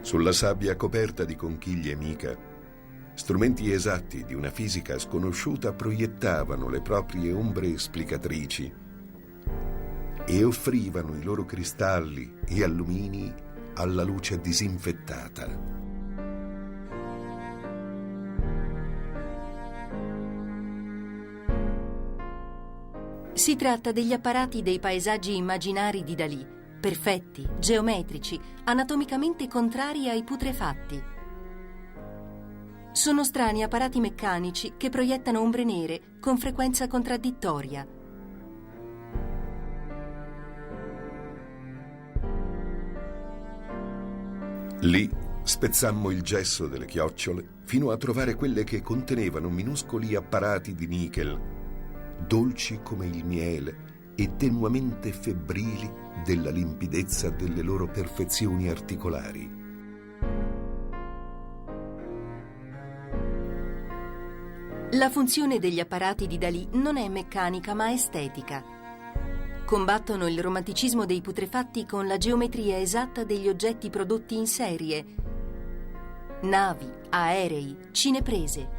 Sulla sabbia coperta di conchiglie mica, strumenti esatti di una fisica sconosciuta proiettavano le proprie ombre esplicatrici e offrivano i loro cristalli e allumini alla luce disinfettata. Si tratta degli apparati dei paesaggi immaginari di Dalì, perfetti, geometrici, anatomicamente contrari ai putrefatti. Sono strani apparati meccanici che proiettano ombre nere con frequenza contraddittoria. Lì spezzammo il gesso delle chiocciole fino a trovare quelle che contenevano minuscoli apparati di nichel, dolci come il miele e tenuamente febbrili della limpidezza delle loro perfezioni articolari. La funzione degli apparati di Dalì non è meccanica ma estetica. Combattono il romanticismo dei putrefatti con la geometria esatta degli oggetti prodotti in serie: navi, aerei, cineprese.